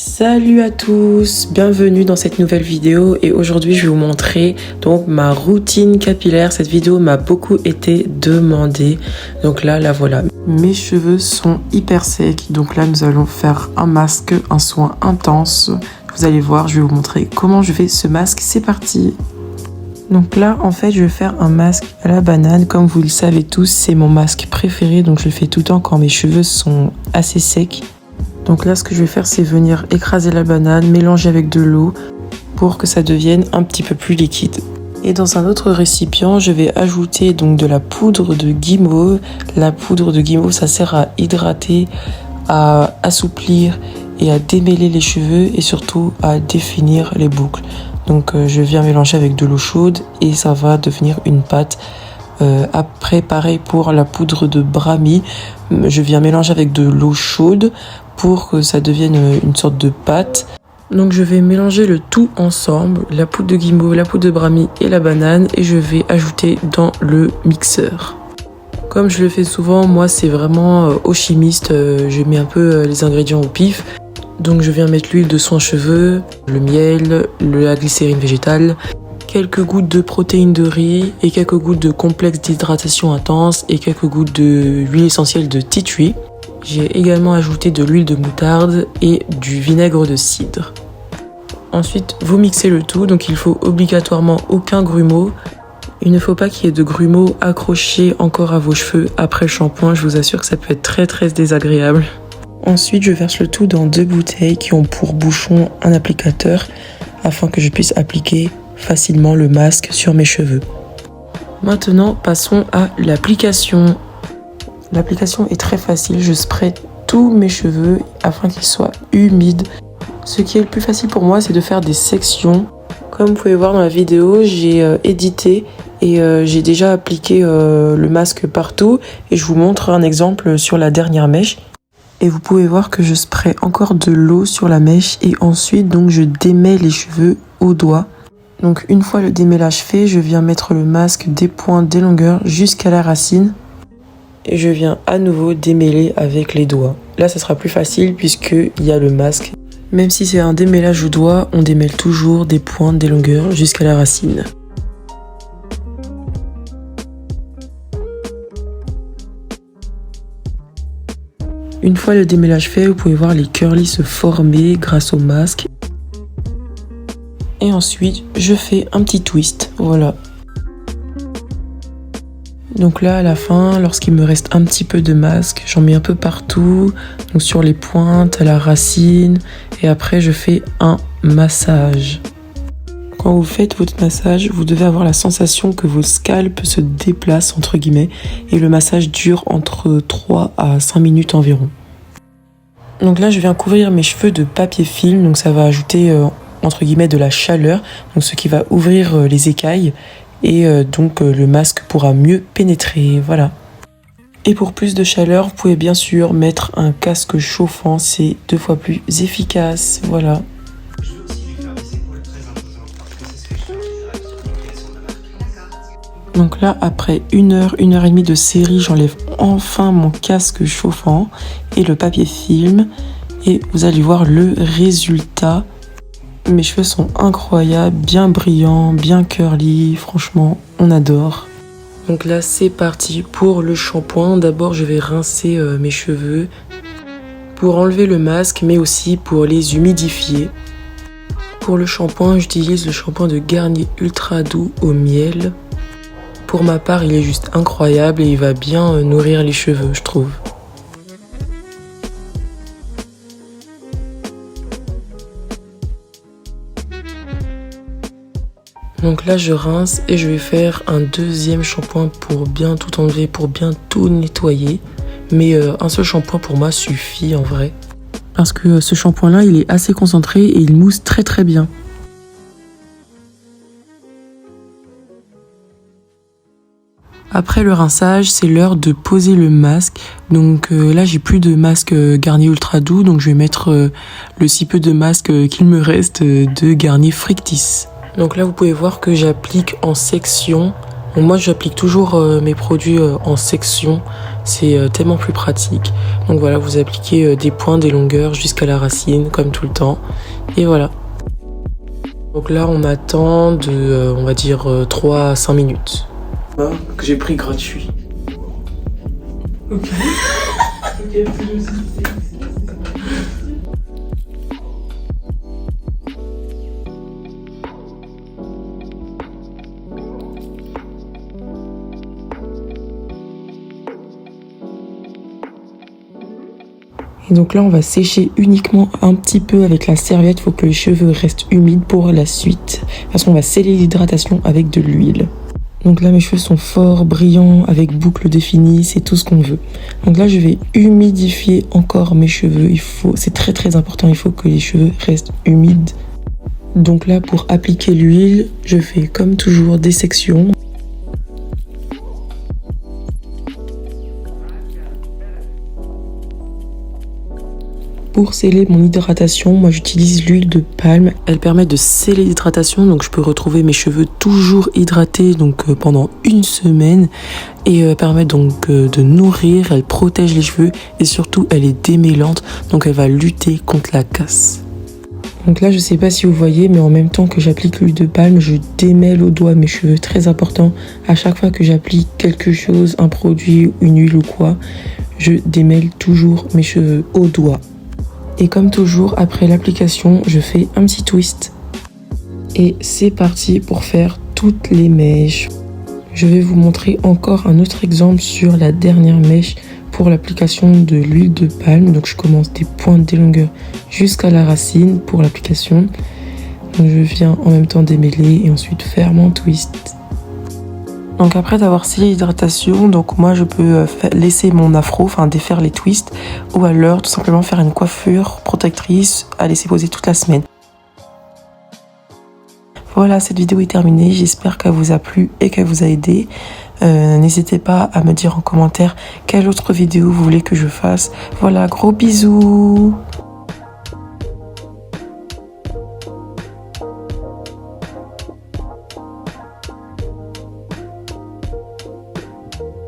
Salut à tous, bienvenue dans cette nouvelle vidéo et aujourd'hui je vais vous montrer donc ma routine capillaire. Cette vidéo m'a beaucoup été demandée, donc là la voilà. Mes cheveux sont hyper secs, donc là nous allons faire un masque, un soin intense. Vous allez voir, je vais vous montrer comment je fais ce masque, c'est parti. Donc là en fait je vais faire un masque à la banane, comme vous le savez tous c'est mon masque préféré, donc je le fais tout le temps quand mes cheveux sont assez secs. Donc là, ce que je vais faire, c'est venir écraser la banane, mélanger avec de l'eau pour que ça devienne un petit peu plus liquide. Et dans un autre récipient, je vais ajouter donc de la poudre de guimauve. La poudre de guimauve, ça sert à hydrater, à assouplir et à démêler les cheveux et surtout à définir les boucles. Donc je viens mélanger avec de l'eau chaude et ça va devenir une pâte. Après, pareil pour la poudre de brami, je viens mélanger avec de l'eau chaude pour que ça devienne une sorte de pâte. Donc je vais mélanger le tout ensemble, la poudre de guimauve, la poudre de brami et la banane, et je vais ajouter dans le mixeur. Comme je le fais souvent, moi c'est vraiment au chimiste, je mets un peu les ingrédients au pif. Donc je viens mettre l'huile de soin cheveux, le miel, la glycérine végétale, quelques gouttes de protéines de riz et quelques gouttes de complexe d'hydratation intense et quelques gouttes de huile essentielle de tea tree. J'ai également ajouté de l'huile de moutarde et du vinaigre de cidre. Ensuite, vous mixez le tout, donc il faut obligatoirement aucun grumeau. Il ne faut pas qu'il y ait de grumeaux accrochés encore à vos cheveux après le shampoing, je vous assure que ça peut être très désagréable. Ensuite, je verse le tout dans 2 bouteilles qui ont pour bouchon un applicateur afin que je puisse appliquer facilement le masque sur mes cheveux. Maintenant, passons à l'application. L'application est très facile, je spraye tous mes cheveux afin qu'ils soient humides. Ce qui est le plus facile pour moi, c'est de faire des sections. Comme vous pouvez voir dans la vidéo, j'ai édité et j'ai déjà appliqué le masque partout. Et je vous montre un exemple sur la dernière mèche. Et vous pouvez voir que je spraye encore de l'eau sur la mèche et ensuite donc je démêle les cheveux au doigt. Donc une fois le démêlage fait, je viens mettre le masque des points, des longueurs jusqu'à la racine. Et je viens à nouveau démêler avec les doigts. Là, ça sera plus facile puisqu'il y a le masque. Même si c'est un démêlage au doigt, on démêle toujours des pointes, des longueurs jusqu'à la racine. Une fois le démêlage fait, vous pouvez voir les curly se former grâce au masque. Et ensuite, je fais un petit twist, voilà. Donc là, à la fin, lorsqu'il me reste un petit peu de masque, j'en mets un peu partout, donc sur les pointes, à la racine, et après je fais un massage. Quand vous faites votre massage, vous devez avoir la sensation que vos scalps se déplacent, entre guillemets, et le massage dure entre 3 à 5 minutes environ. Donc là, je viens couvrir mes cheveux de papier film, donc ça va ajouter, entre guillemets, de la chaleur, donc ce qui va ouvrir les écailles. Et donc le masque pourra mieux pénétrer, voilà. Et pour plus de chaleur, vous pouvez bien sûr mettre un casque chauffant, c'est 2 fois plus efficace, voilà. Donc là, après 1 heure, 1 heure et demie de série, j'enlève enfin mon casque chauffant et le papier film. Et vous allez voir le résultat. Mes cheveux sont incroyables, bien brillants, bien curly, franchement, on adore. Donc là, c'est parti pour le shampoing. D'abord, je vais rincer mes cheveux pour enlever le masque, mais aussi pour les humidifier. Pour le shampoing, j'utilise le shampoing de Garnier Ultra Doux au miel. Pour ma part, il est juste incroyable et il va bien nourrir les cheveux, je trouve. Donc là, je rince et je vais faire un deuxième shampoing pour bien tout enlever, pour bien tout nettoyer. Mais un seul shampoing pour moi suffit en vrai. Parce que ce shampoing-là, il est assez concentré et il mousse très bien. Après le rinçage, c'est l'heure de poser le masque. Donc là, j'ai plus de masque Garnier Ultra Doux, donc je vais mettre le si peu de masque qu'il me reste de Garnier Frictis. Donc là, vous pouvez voir que j'applique en section Donc moi j'applique toujours mes produits en section, c'est tellement plus pratique. Donc voilà, vous appliquez des points, des longueurs jusqu'à la racine comme tout le temps. Et voilà. Donc là on attend de, on va dire 3 à 5 minutes. Que j'ai pris gratuit. Ok. Et donc là, on va sécher uniquement un petit peu avec la serviette. Il faut que les cheveux restent humides pour la suite. De toute façon, on va sceller l'hydratation avec de l'huile. Donc là, mes cheveux sont forts, brillants, avec boucles définies. C'est tout ce qu'on veut. Donc là, je vais humidifier encore mes cheveux. C'est très très important. Il faut que les cheveux restent humides. Donc là, pour appliquer l'huile, je fais comme toujours des sections. Pour sceller mon hydratation, moi j'utilise l'huile de palme. Elle permet de sceller l'hydratation, donc je peux retrouver mes cheveux toujours hydratés donc pendant une semaine. Et permet donc de nourrir, elle protège les cheveux et surtout elle est démêlante, donc elle va lutter contre la casse. Donc là je sais pas si vous voyez, mais en même temps que j'applique l'huile de palme, je démêle au doigt mes cheveux, très important. À chaque fois que j'applique quelque chose, un produit, une huile ou quoi, je démêle toujours mes cheveux au doigt. Et comme toujours, après l'application, je fais un petit twist. Et c'est parti pour faire toutes les mèches. Je vais vous montrer encore un autre exemple sur la dernière mèche pour l'application de l'huile de palme. Donc je commence des pointes, des longueurs jusqu'à la racine pour l'application. Donc je viens en même temps démêler et ensuite faire mon twist. Donc après d'avoir scellé l'hydratation, donc moi je peux laisser mon afro, enfin défaire les twists, ou alors tout simplement faire une coiffure protectrice à laisser poser toute la semaine. Voilà, cette vidéo est terminée, j'espère qu'elle vous a plu et qu'elle vous a aidé. N'hésitez pas à me dire en commentaire quelle autre vidéo vous voulez que je fasse. Voilà, gros bisous!